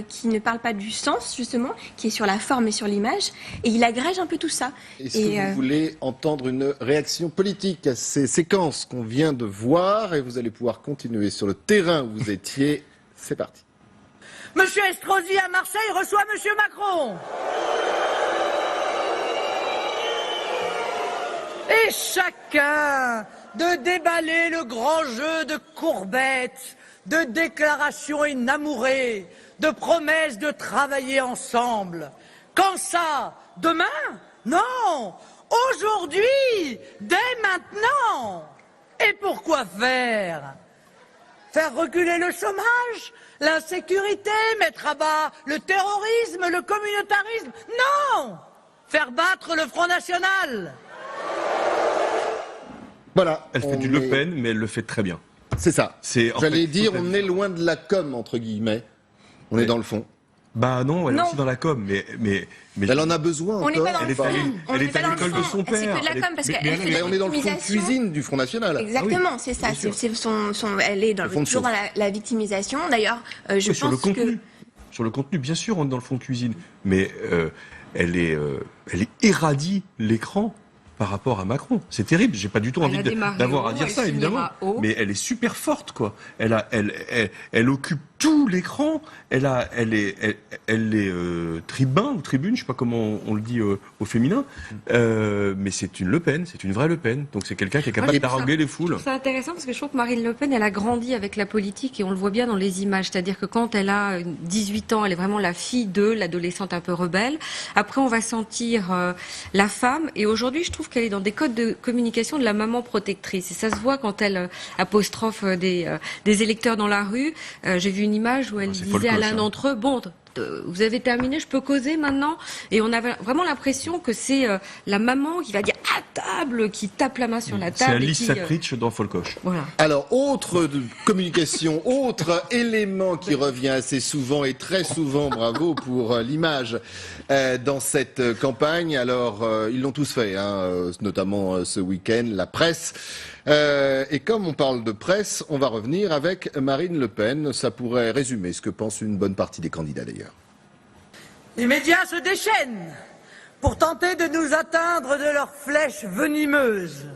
qui ne parle pas du sens, justement, qui est sur la forme et sur l'image, et il agrège un peu tout ça. Est-ce que vous voulez entendre une réaction politique à ces séquences qu'on vient de voir et vous allez pouvoir continuer sur le terrain où vous étiez. C'est parti. Monsieur Estrosi à Marseille reçoit Monsieur Macron. Et chacun de déballer le grand jeu de courbettes, de déclarations inamourées, de promesses de travailler ensemble. Quand ça? Demain? Non! Aujourd'hui! Dès maintenant! Et pourquoi faire? Faire reculer le chômage, l'insécurité, mettre à bas le terrorisme, le communautarisme? Non! Faire battre le Front National! Voilà. Elle fait du Le Pen, mais elle le fait très bien. C'est ça. J'allais dire, on est loin de la com, entre guillemets. On est dans le fond. Bah non, elle est aussi dans la com, mais elle en a besoin. On n'est pas dans le fond. Elle est à l'école de son père. C'est que de la com, parce qu'elle fait de la on est dans le fond de cuisine du Front National. Exactement, c'est ça. Elle est toujours dans la victimisation. D'ailleurs, je pense que... Sur le contenu, bien sûr, on est dans le fond de cuisine. Mais elle irradie l'écran par rapport à Macron. C'est terrible. J'ai pas du tout envie d'avoir à dire ça, évidemment. Mais elle est super forte, quoi. Elle occupe tout l'écran. Elle est tribun ou tribune, je sais pas comment on le dit au féminin. Mais c'est une Le Pen, c'est une vraie Le Pen. Donc c'est quelqu'un qui est capable d'arguer les foules. C'est intéressant parce que je trouve que Marine Le Pen, elle a grandi avec la politique et on le voit bien dans les images. C'est-à-dire que quand elle a 18 ans, elle est vraiment la fille de l'adolescente un peu rebelle. Après, on va sentir la femme. Et aujourd'hui, je trouve qu'elle est dans des codes de communication de la maman protectrice. Et ça se voit quand elle apostrophe des électeurs dans la rue. J'ai vu une image où elle disait à l'un d'entre eux, bon, vous avez terminé, je peux causer maintenant? Et on avait vraiment l'impression que c'est la maman qui va dire à table, qui tape la main sur la table. C'est Alice Sapritch dans Folcoche. Voilà. Alors, autre communication, autre élément qui revient assez souvent et très souvent, bravo pour l'image dans cette campagne. Alors, ils l'ont tous fait, notamment ce week-end, la presse. Et comme on parle de presse, on va revenir avec Marine Le Pen. Ça pourrait résumer ce que pense une bonne partie des candidats d'ailleurs. Les médias se déchaînent pour tenter de nous atteindre de leurs flèches venimeuses.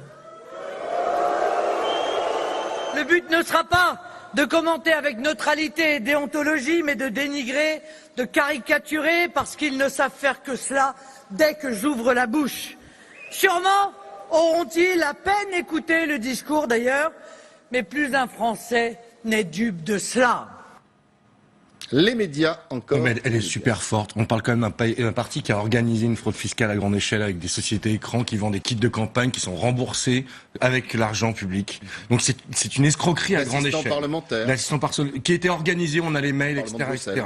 Le but ne sera pas de commenter avec neutralité et déontologie, mais de dénigrer, de caricaturer, parce qu'ils ne savent faire que cela dès que j'ouvre la bouche. Sûrement auront-ils à peine écouté le discours d'ailleurs, mais plus un Français n'est dupe de cela. Les médias encore. Mais elle est super forte. On parle quand même d'un parti qui a organisé une fraude fiscale à grande échelle avec des sociétés écrans qui vendent des kits de campagne qui sont remboursés avec l'argent public. Donc c'est une escroquerie à grande échelle. L'assistant parlementaire qui était organisé, on a les mails, etc.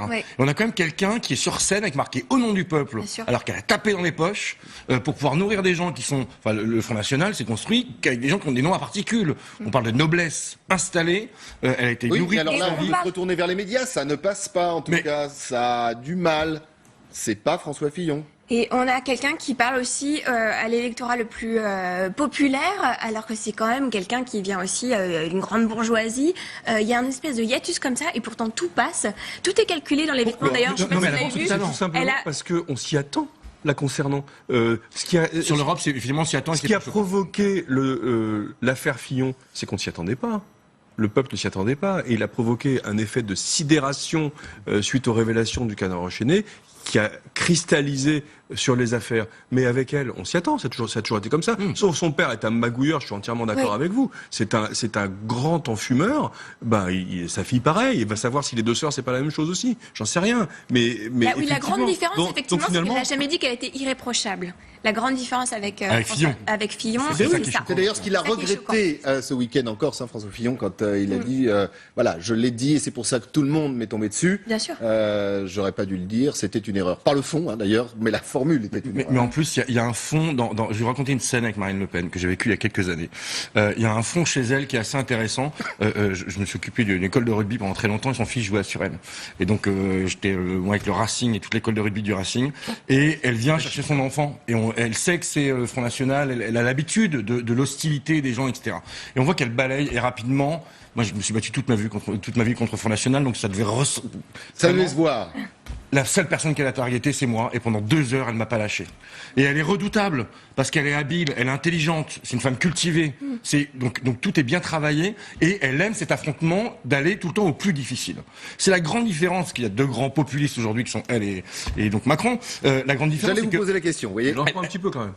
Ouais. On a quand même quelqu'un qui est sur scène avec marqué au nom du peuple, alors qu'elle a tapé dans les poches pour pouvoir nourrir des gens qui sont. Enfin, le Front National s'est construit avec des gens qui ont des noms à particules. On parle de noblesse installée. Elle a été nourrie. Mais alors là, envie de retourner vers les médias, ça ne passe pas. En tout cas, ça a du mal. C'est pas François Fillon. Et on a quelqu'un qui parle aussi à l'électorat le plus populaire, alors que c'est quand même quelqu'un qui vient aussi d'une grande bourgeoisie. Il y a une espèce de hiatus comme ça, et pourtant tout passe. Tout est calculé dans les vêtements. D'ailleurs, je sais pas si vous l'avez vu. Tout simplement parce qu'on s'y attend. La concernant. Sur l'Europe, c'est évidemment s'y attend. Ce qui a provoqué l'affaire Fillon, c'est qu'on s'y attendait pas. Le peuple ne s'y attendait pas, et il a provoqué un effet de sidération suite aux révélations du Canard enchaîné, qui a cristallisé sur les affaires. Mais avec elle, on s'y attend, ça a toujours été comme ça. Sauf son père est un magouilleur, je suis entièrement d'accord avec vous. C'est un grand enfumeur. Sa fille pareil, il va savoir si les deux sœurs c'est pas la même chose aussi. J'en sais rien. Mais la grande différence, effectivement, c'est qu'elle n'a jamais dit qu'elle était irréprochable. La grande différence avec Fillon, c'est ça. C'est d'ailleurs ce qu'il a regretté ce week-end encore, François Fillon, quand il a dit, voilà, je l'ai dit et c'est pour ça que tout le monde m'est tombé dessus. Bien sûr. J'aurais pas dû le dire, c'était une erreur. Pas le fond, d'ailleurs, mais la formule était une erreur. Mais en plus, il y a un fond je vais vous raconter une scène avec Marine Le Pen que j'ai vécue il y a quelques années. Il y a un fond chez elle qui est assez intéressant. Je me suis occupé d'une école de rugby pendant très longtemps et son fils jouait à Suresnes. Et donc, j'étais moi avec le Racing et toute l'école de rugby du Racing. Et elle vient chercher son enfant. Et elle sait que c'est le Front National. Elle a l'habitude de l'hostilité des gens, etc. Et on voit qu'elle balaye et rapidement, Moi, je me suis battu toute ma vie contre Front National, donc ça devait ça devait se voir. La seule personne qu'elle a targetée, c'est moi, et pendant 2 heures, elle m'a pas lâché. Et elle est redoutable, parce qu'elle est habile, elle est intelligente, c'est une femme cultivée. Donc tout est bien travaillé, et elle aime cet affrontement d'aller tout le temps au plus difficile. C'est la grande différence qu'il y a 2 grands populistes aujourd'hui, qui sont elle et donc Macron. La grande différence, J'allais vous poser la question, vous voyez. Mélenchon un petit peu quand même.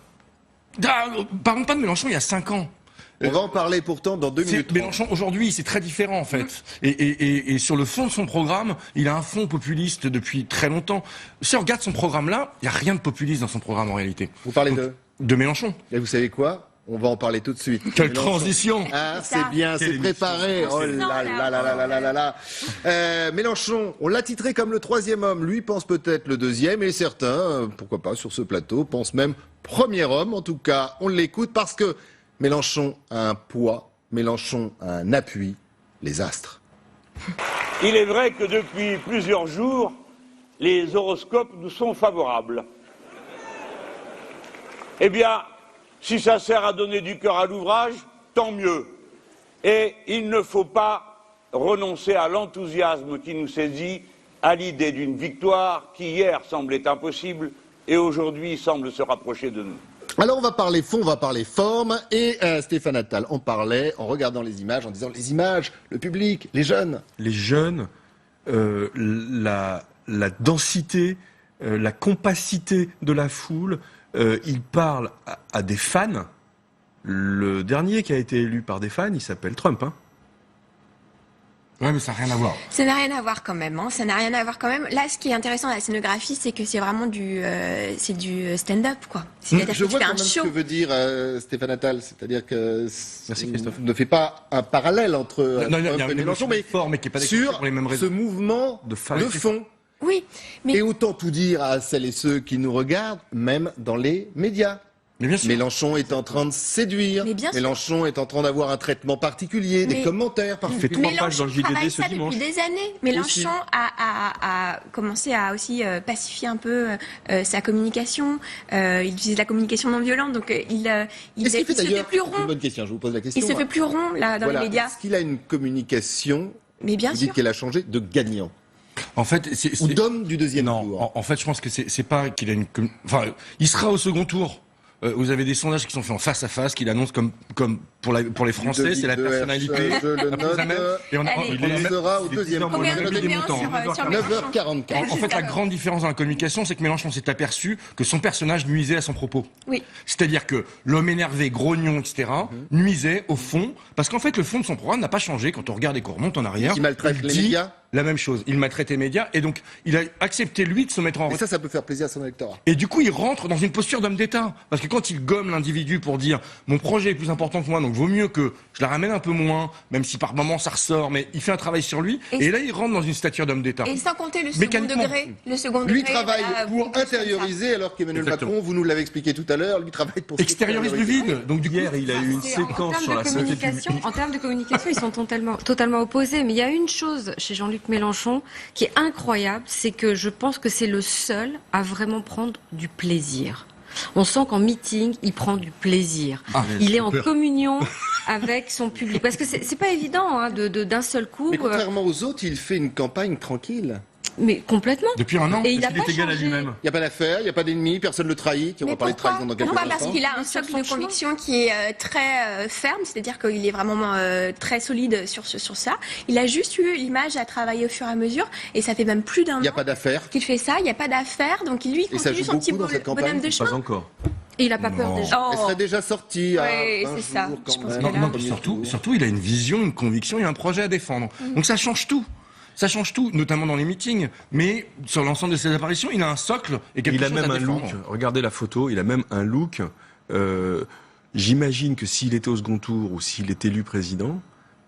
Parlons pas de Mélenchon il y a 5 ans. On va en parler pourtant dans 2 minutes. Mélenchon aujourd'hui, c'est très différent en fait. Et sur le fond de son programme, il a un fond populiste depuis très longtemps. Si on regarde son programme là, il n'y a rien de populiste dans son programme en réalité. Vous parlez de Mélenchon. Et vous savez quoi? On va en parler tout de suite. Quelle transition! Ah, c'est bien, c'est préparé. Oh là là là là là là là. Mélenchon, on l'a titré comme le 3e homme. Lui pense peut-être le 2e, et certains, pourquoi pas, sur ce plateau, pensent même premier homme. En tout cas, on l'écoute parce que Mélenchon a un poids, Mélenchon a un appui, les astres. Il est vrai que depuis plusieurs jours, les horoscopes nous sont favorables. Eh bien, si ça sert à donner du cœur à l'ouvrage, tant mieux. Et il ne faut pas renoncer à l'enthousiasme qui nous saisit à l'idée d'une victoire qui hier semblait impossible et aujourd'hui semble se rapprocher de nous. Alors on va parler fond, on va parler forme, et Stéphane Attal en parlait en regardant les images, en disant les images, le public, les jeunes. Les jeunes, la densité, la compacité de la foule, il parle à des fans. Le dernier qui a été élu par des fans, il s'appelle Trump. Hein. Ouais, mais ça n'a rien à voir. Ça n'a rien à voir quand même. Ça n'a rien à voir quand même. Là, ce qui est intéressant dans la scénographie, c'est que c'est vraiment du stand-up, quoi. C'est-à-dire Je que tu vois fais quand un même show. ce que veut dire Stéphane Attal, c'est-à-dire que Merci, Christophe. ne fait pas un parallèle entre Non, il y a Trump et une Mélenchon, notion de mais forme, mais qui est pas déclenchée sur pour les mêmes ce raisons. mouvement De fond. Oui, mais Et autant tout dire à celles et ceux qui nous regardent, même dans les médias. Mais bien sûr. Mélenchon est en train de séduire. Mais bien sûr. Mélenchon est en train d'avoir un traitement particulier, des Mais- commentaires Il parfois. fait 3 pages dans Mélenchon le JDD travaille ce ça dimanche. depuis des années. Mélenchon a commencé à aussi pacifier un peu sa communication. Il utilise la communication non violente, donc il Est-ce qu'il fait se fait d'ailleurs, plus c'est une rond. bonne question, je vous pose la question. Il se fait plus rond là dans Voilà. les médias. Est-ce qu'il a une communication, Mais bien vous dites sûr. qu'elle a changé, de gagnant En fait, ou d'homme du deuxième tour? Non, en fait, je pense que c'est pas qu'il a une. Enfin, il sera au second tour. Vous avez des sondages qui sont faits en face à face, qu'il annonce comme pour les Français, c'est la personnalité. Je le note. Et on a, Allez. Il sera au deuxième tour. Combien de il est différence montant. sur Mélenchon 9h44. En fait, la grande différence dans la communication, c'est que Mélenchon s'est aperçu que son personnage nuisait à son propos. Oui. C'est-à-dire que l'homme énervé, grognon, etc., nuisait au fond, parce qu'en fait, le fond de son programme n'a pas changé quand on regarde et qu'on remonte en arrière. Il maltraite les dit médias. La même chose. Il maltraite les médias, et donc il a accepté lui de se mettre en Et ça peut faire plaisir à son électorat. Et du coup, il rentre dans une posture d'homme d'État. Parce que quand il gomme l'individu pour dire mon projet est plus important que moi, donc vaut mieux que je la ramène un peu moins, même si par moment ça ressort, mais il fait un travail sur lui. Et là, il rentre dans une stature d'homme d'État. Et sans compter le second Mécaniquement. degré. Le second Lui degré, travaille voilà, pour beaucoup comme ça. intérioriser, alors qu'Emmanuel Exactement. Macron, vous nous l'avez expliqué tout à l'heure, lui travaille pour Extériorise le vide. Donc du coup, Hier, il a eu une C'est- en séquence termes sur de la santé communication, publique. en termes de communication, ils sont totalement opposés. Mais il y a une chose chez Jean-Luc Mélenchon qui est incroyable, c'est que je pense que c'est le seul à vraiment prendre du plaisir. On sent qu'en meeting, il prend du plaisir. Il est en communion avec son public. Parce que c'est pas évident hein, d'un seul coup. Mais contrairement aux autres, il fait une campagne tranquille. Mais complètement. depuis un an, Et il a Il pas est égal à changé. lui-même. Il n'y a pas d'affaire, il n'y a pas d'ennemi, personne ne le trahit. On va Mais parler de pourquoi trahison dans quelques Pourquoi Parce instants. qu'il a un Mais socle de franchement. conviction qui est très ferme, c'est-à-dire qu'il est vraiment très solide sur ça. Il a juste eu l'image à travailler au fur et à mesure, et ça fait même plus d'un Il n'y a an pas d'affaire. qu'il fait ça, il n'y a pas d'affaire, donc lui il Et ça continue joue son petit beaucoup dans cette campagne bonhomme de Pas chemin. encore. Et il a pas peur Non. des gens. Elle serait déjà sortie à Ouais, 20 c'est ça. jours quand Je pense même. que Non, là- non, puis surtout, il a une vision, une conviction et un projet à défendre. Donc ça change tout. Ça change tout, notamment dans les meetings. Mais sur l'ensemble de ses apparitions, il a un socle et quelque Il a chose même à un défendre. look, regardez la photo, il a même un look. J'imagine que s'il était au second tour ou s'il est élu président,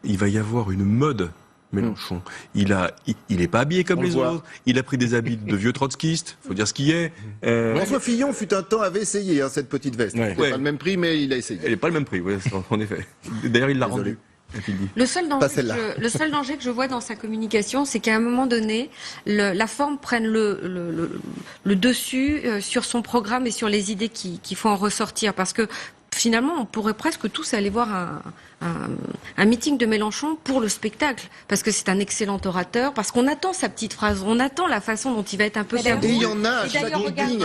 il va y avoir une mode Mélenchon. Il est pas habillé comme On le les voit. autres. Il a pris des habits de vieux trotskistes. Faut dire ce qu'il est. François Fillon fut un temps avait essayé cette petite veste. Ouais. C'est pas le même prix, mais il a essayé. Elle est pas le même prix, ouais, en effet. D'ailleurs, il l'a Désolé. rendu. Et puis il dit. Le seul Pas celle-là. danger que je vois dans sa communication, c'est qu'à un moment donné, la forme prenne le dessus sur son programme et sur les idées qu'il faut en ressortir. Parce que finalement, on pourrait presque tous aller voir un meeting de Mélenchon pour le spectacle, parce que c'est un excellent orateur, parce qu'on attend sa petite phrase, on attend la façon dont il va être un peu Et il y en a à chaque meeting.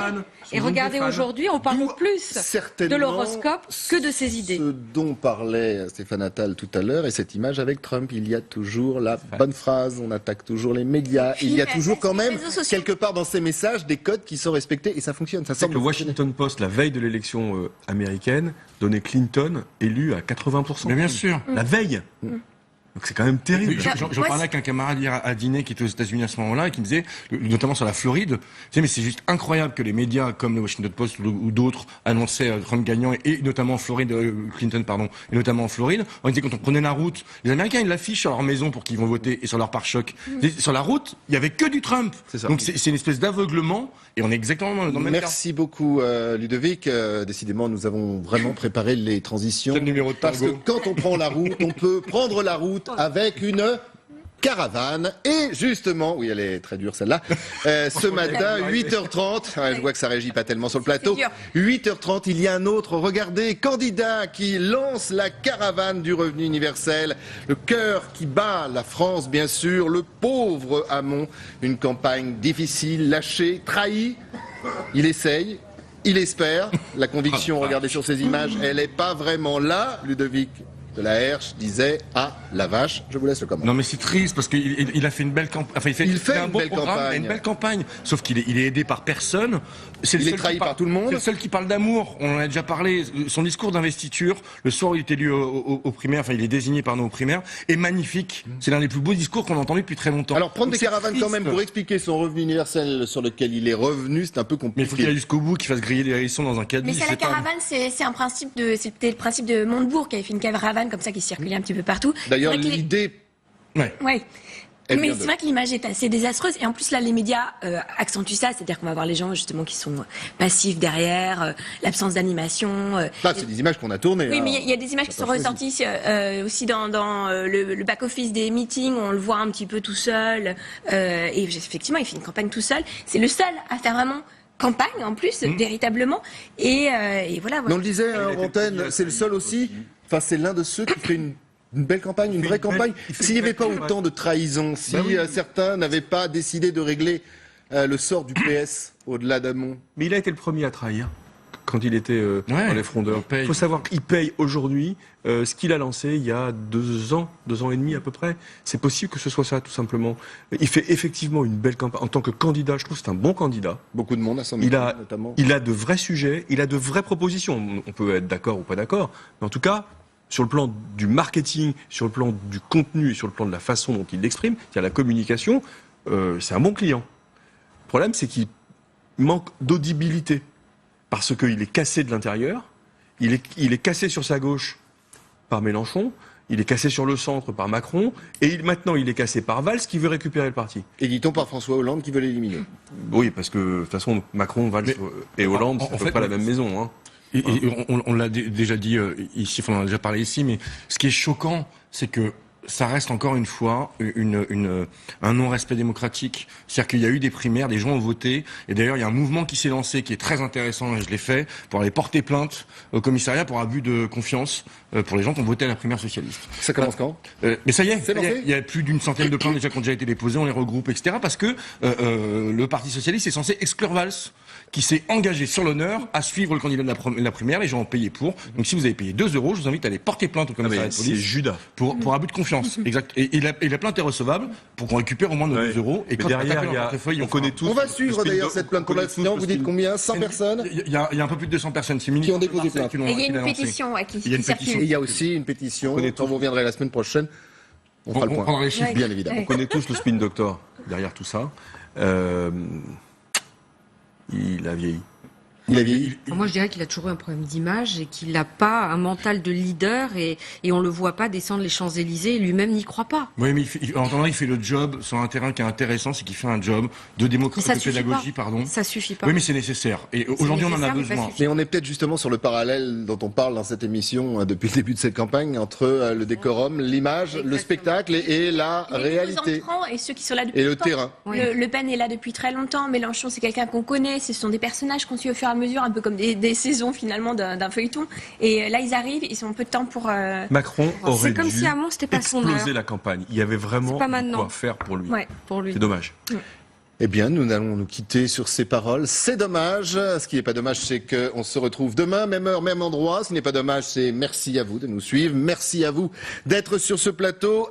Et regardez, aujourd'hui, on parle plus de l'horoscope que de ses idées. Ce dont parlait Stéphane Attal tout à l'heure, et cette image avec Trump, il y a toujours la bonne phrase, on attaque toujours les médias, il y a toujours quand même, quelque part dans ces messages, des codes qui sont respectés, et ça fonctionne. Ça semble le Washington Post, la veille de l'élection américaine, donnait Clinton élu à 80%. Mais bien sûr. La veille. Donc c'est quand même terrible. J'en parlais avec un camarade hier à dîner qui était aux États-Unis à ce moment-là et qui me disait, notamment sur la Floride, mais c'est juste incroyable que les médias comme le Washington Post ou d'autres annonçaient Trump gagnant et notamment en Floride, Clinton pardon, et notamment en Floride. On disait quand on prenait la route, les Américains ils l'affichent sur leur maison pour qu'ils vont voter et sur leur pare-choc. Sur la route, il y avait que du Trump. Donc c'est une espèce d'aveuglement et on est exactement dans le même cas. Merci beaucoup Ludovic. Décidément, nous avons vraiment préparé les transitions. C'est le numéro de parce que quand on prend la route, on peut prendre la route avec une caravane. Et justement, oui, elle est très dure celle-là, ce matin, 8h30, je vois que ça réagit pas tellement sur le plateau, 8h30, il y a un autre, regardez, candidat qui lance la caravane du revenu universel, le cœur qui bat la France, bien sûr, le pauvre Hamon, une campagne difficile, lâchée, trahie, il essaye, il espère, la conviction, regardez sur ces images, elle n'est pas vraiment là, Ludovic de la Herche disait la vache. Je vous laisse le commentaire. Non mais c'est triste parce qu'il a fait une belle campagne. Enfin, il fait un bon programme, il a une belle campagne. Sauf qu'il est aidé par personne. Il est trahi par tout le monde. C'est le seul qui parle d'amour. On en a déjà parlé. Son discours d'investiture, le soir où il est élu aux primaires, enfin il est désigné par nos primaires, est magnifique. C'est l'un des plus beaux discours qu'on a entendu depuis très longtemps. Alors prendre des caravanes quand même pour expliquer son revenu universel sur lequel il est revenu, c'est un peu compliqué. Mais il faut qu'il aille jusqu'au bout, qu'il fasse griller les hérissons dans un caddie. Mais c'est la caravane, c'était le principe de Montebourg qui avait fait une caravane comme ça qui circulait un petit peu partout. D'ailleurs, l'idée... Ouais. Mais c'est vrai que l'image est assez désastreuse et en plus là les médias accentuent ça, c'est-à-dire qu'on va voir les gens justement qui sont passifs derrière, l'absence d'animation. Là c'est des images qu'on a tournées. Oui, mais il y a des images qui sont ressorties aussi dans le back-office des meetings, on le voit un petit peu tout seul et effectivement il fait une campagne tout seul. C'est le seul à faire vraiment campagne en plus, véritablement. Et voilà. Mais on le disait, Rantaine, c'est le seul aussi. Enfin, c'est l'un de ceux qui fait une belle campagne, une vraie campagne. S'il n'y avait pas autant de trahison, si certains n'avaient pas décidé de régler le sort du PS au-delà d'Hamon. Mais il a été le premier à trahir quand il était dans les frondeurs. Il faut savoir qu'il paye aujourd'hui ce qu'il a lancé il y a 2 ans et demi à peu près. C'est possible que ce soit ça, tout simplement. Il fait effectivement une belle campagne. En tant que candidat, je trouve que c'est un bon candidat. Beaucoup de monde à son meeting, notamment. Il a de vrais sujets, il a de vraies propositions. On peut être d'accord ou pas d'accord, mais en tout cas, sur le plan du marketing, sur le plan du contenu et sur le plan de la façon dont il l'exprime, c'est-à-dire la communication, c'est un bon client. Le problème, c'est qu'il manque d'audibilité. Parce qu'il est cassé de l'intérieur, il est cassé sur sa gauche par Mélenchon, il est cassé sur le centre par Macron, et maintenant il est cassé par Valls qui veut récupérer le parti. Et dit-on par François Hollande qui veut l'éliminer. Oui, parce que de toute façon, Macron, Valls et Hollande, c'est à peu près la même maison. Hein. Et on l'a déjà dit ici, on en a déjà parlé ici, mais ce qui est choquant, c'est que ça reste encore une fois un non-respect démocratique. C'est-à-dire qu'il y a eu des primaires, des gens ont voté, et d'ailleurs il y a un mouvement qui s'est lancé qui est très intéressant, et je l'ai fait, pour aller porter plainte au commissariat pour abus de confiance pour les gens qui ont voté à la primaire socialiste. Ça commence quand Mais ça y est, il y a plus d'une centaine de plaintes déjà qui ont déjà été déposées, on les regroupe, etc. Parce que le Parti socialiste est censé exclure Valls, qui s'est engagé sur l'honneur à suivre le candidat de la primaire, les gens ont payé pour. Donc si vous avez payé 2 €, je vous invite à aller porter plainte au commissariat de police. C'est Judas. Pour abus de confiance. Exact. Et la plainte est recevable pour qu'on récupère au moins nos 2 €. Et quand derrière, on connaît tous. On va suivre d'ailleurs cette plainte pour l'instant. Vous dites combien? 100 personnes? Il y a un peu plus de 200 personnes qui ont déposé plainte. Et il y a une pétition qui circule. Et il y a aussi une pétition. Quand vous reviendrez la semaine prochaine, on fera le point. On prendra les chiffres, bien évidemment. On connaît tous le spin doctor derrière tout ça. Il a vieilli. Il a vieilli. Moi, je dirais qu'il a toujours eu un problème d'image et qu'il n'a pas un mental de leader et on le voit pas descendre les Champs-Élysées et lui-même n'y croit pas. Oui, mais il fait le job sur un terrain qui est intéressant, c'est qu'il fait un job de démocratie, de pédagogie, pardon. Ça suffit pas. Oui, mais c'est nécessaire. Et aujourd'hui, on en a besoin. Mais on est peut-être justement sur le parallèle dont on parle dans cette émission depuis le début de cette campagne entre le décorum, l'image, le spectacle et la réalité. Et ceux qui sont là depuis longtemps. Et le terrain. Le Pen est là depuis très longtemps. Mélenchon, c'est quelqu'un qu'on connaît. Ce sont des personnages qu'on suit au fur et à mesure, un peu comme des saisons finalement d'un feuilleton. Et là, ils arrivent, ils ont peu de temps pour... Macron aurait comme dû si à Mons, c'était pas son exploser heure. la campagne. Il y avait vraiment quoi faire pour lui. Ouais. Pour lui. C'est dommage. Eh bien, nous allons nous quitter sur ces paroles. C'est dommage. Ce qui n'est pas dommage, c'est qu'on se retrouve demain, même heure, même endroit. Ce qui n'est pas dommage, c'est merci à vous de nous suivre. Merci à vous d'être sur ce plateau.